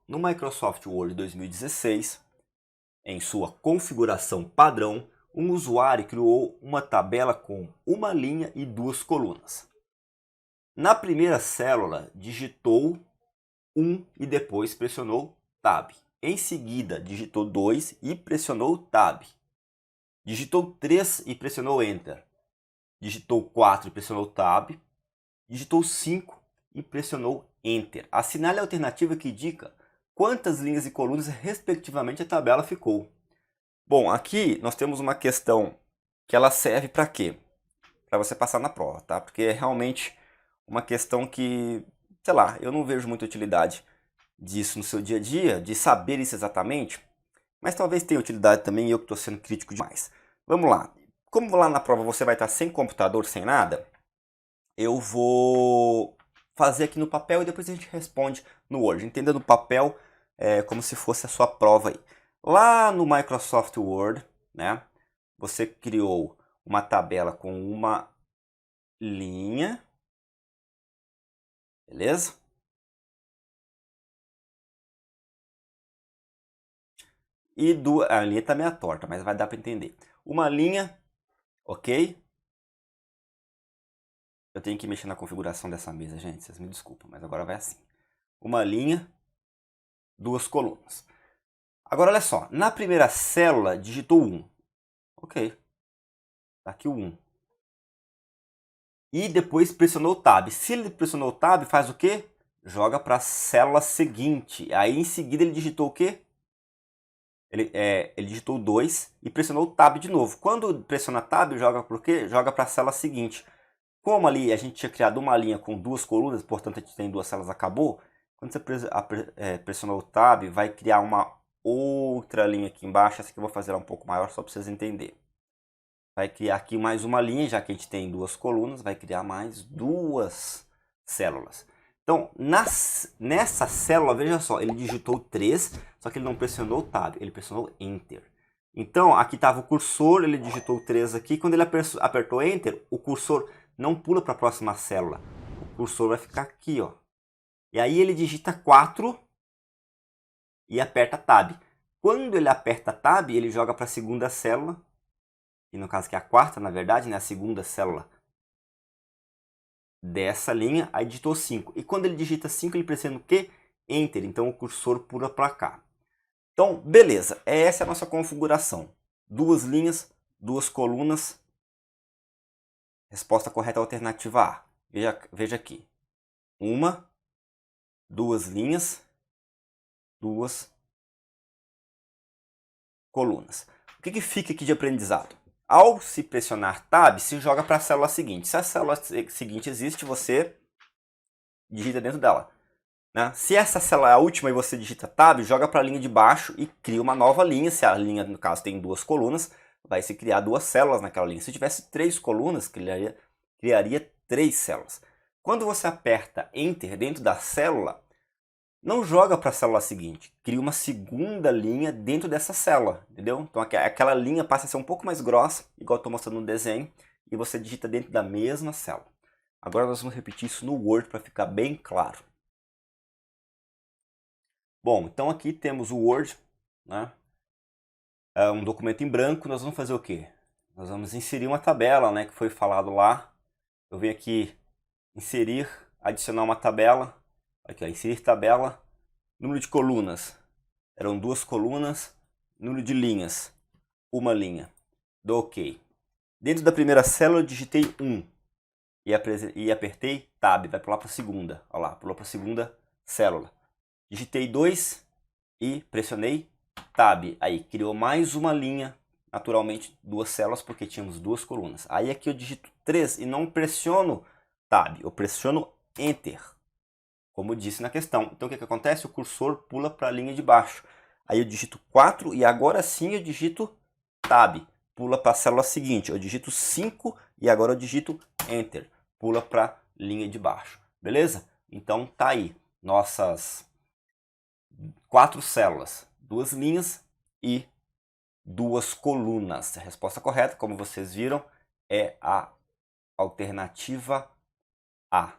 no Microsoft Word 2016, em sua configuração padrão, um usuário criou uma tabela com uma linha e duas colunas. Na primeira célula, digitou 1 e depois pressionou Tab. Em seguida, digitou 2 e pressionou Tab. Digitou 3 e pressionou Enter. Digitou 4 e pressionou Tab. Digitou 5 e pressionou Enter. Assinale a alternativa que indica quantas linhas e colunas, respectivamente, a tabela ficou. Bom, aqui nós temos uma questão que ela serve para quê? Para você passar na prova, tá? Porque é realmente uma questão que, sei lá, eu não vejo muita utilidade disso no seu dia a dia, de saber isso exatamente, mas talvez tenha utilidade também e eu que estou sendo crítico demais. Vamos lá. Como lá na prova você vai estar sem computador, sem nada, eu vou fazer aqui no papel e depois a gente responde no Word. Entenda no papel como se fosse a sua prova aí. Lá no Microsoft Word, né, você criou uma tabela com uma linha, beleza? E duas, a linha está meio torta, mas vai dar para entender. Uma linha, ok? Eu tenho que mexer na configuração dessa mesa, gente, vocês me desculpam, mas agora vai assim. Uma linha, duas colunas. Agora olha só, na primeira célula digitou 1. Ok, tá aqui o 1. E depois pressionou o Tab. Se ele pressionou o Tab, faz o quê? Joga para a célula seguinte. Aí em seguida ele digitou o quê? Ele digitou 2 e pressionou o Tab de novo. Quando pressiona Tab, joga para o quê? Joga para a célula seguinte. Como ali a gente tinha criado uma linha com duas colunas, portanto a gente tem duas células, acabou. Quando você pressionou o Tab, vai criar uma outra linha aqui embaixo. Essa aqui eu vou fazer ela um pouco maior só para vocês entenderem. Vai criar aqui mais uma linha, já que a gente tem duas colunas, vai criar mais duas células. Então, nessa célula, veja só, ele digitou 3, só que ele não pressionou o Tab, ele pressionou Enter. Então, aqui estava o cursor, ele digitou 3 aqui, quando ele apertou Enter, o cursor não pula para a próxima célula. O cursor vai ficar aqui, ó. E aí ele digita 4 e aperta Tab. Quando ele aperta Tab, ele joga para a segunda célula, e no caso que é a quarta, na verdade, né, a segunda célula dessa linha, aí digitou 5. E quando ele digita 5, ele pressiona o quê? Enter. Então o cursor pula para cá. Então, beleza. Essa é a nossa configuração. Duas linhas, duas colunas. Resposta correta, alternativa A. Veja aqui. Uma, duas linhas, duas colunas. O que fica aqui de aprendizado? Ao se pressionar Tab, se joga para a célula seguinte. Se a célula seguinte existe, você digita dentro dela. Né? Se essa célula é a última e você digita Tab, joga para a linha de baixo e cria uma nova linha. Se a linha, no caso, tem duas colunas, vai se criar duas células naquela linha. Se tivesse 3 colunas, criaria 3 células. Quando você aperta Enter dentro da célula, não joga para a célula seguinte, cria uma segunda linha dentro dessa célula, entendeu? Então aquela linha passa a ser um pouco mais grossa, igual eu estou mostrando no desenho, e você digita dentro da mesma célula. Agora nós vamos repetir isso no Word para ficar bem claro. Bom, então aqui temos o Word, né? É um documento em branco. Nós vamos fazer o quê? Nós vamos inserir uma tabela, né, que foi falado lá. Eu venho aqui inserir, adicionar uma tabela. Aqui, ó, inserir tabela. Número de colunas. Eram 2 colunas. Número de linhas. Uma linha. Dou OK. Dentro da primeira célula eu digitei 1. E apertei Tab. Vai pular para a segunda. Olha lá, pulou para a segunda célula. Digitei 2 e pressionei Tab. Aí criou mais uma linha. Naturalmente 2 células porque tínhamos 2 colunas. Aí aqui eu digito 3 e não pressiono Tab. Eu pressiono Enter. Como disse na questão. Então o que acontece? O cursor pula para a linha de baixo. Aí eu digito 4 e agora sim eu digito Tab. Pula para a célula seguinte. Eu digito 5 e agora eu digito Enter. Pula para a linha de baixo. Beleza? Então tá aí. Nossas 4 células. 2 linhas e 2 colunas. A resposta correta, como vocês viram, é a alternativa A.